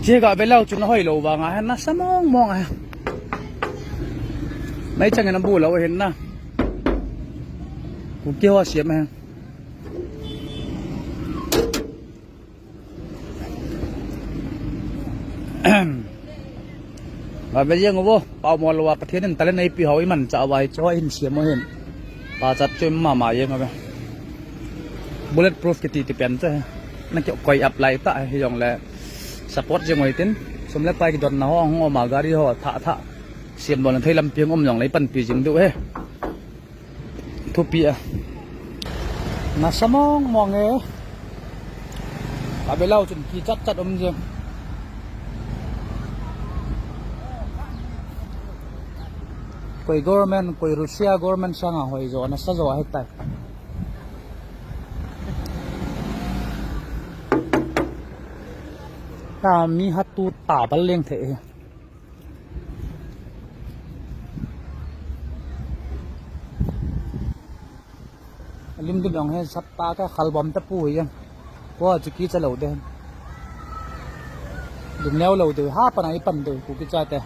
chia gọi với lâu chúng nó hơi lâu vào ngã nó sao mong mong à mấy trăm cái năm bù lâu hiện na cũng kêu xiêm ha và bây giờ ngô bao mò lúaประเทศนั้นแต่ละในปีเขามันจะเอาไว้ช่วยหินเสียมเห็นปลาจัดจนมาเยอะมาแบบ bullet proof กิติเป็นใช่นั่นเกี่ยวกับอัพไลท์ตาให้ยองแล support ยังไงตินสมแล้วไปกี่ดอนน้าห้องมาการีห้อท่าเสียมบอลไทยลำเพียงยองไรปั่นปีจิงด้วยทุบปีอ่ะน่าสมองมองเงี้ยไปเล่าจนกี่จัดจังकोई गवर्नमेंट कोई Russia government सांगा होई जो ना सजो है तक ता मी हतू ता बल्लेंग थे लिम दुम यंग है सप्ता का खल बम तक पूईยังว่าจะกี้จะเหลาเดินดึงแล้วเหลาเดินห้าปนัยปั่นเดินกูกิจใจแต่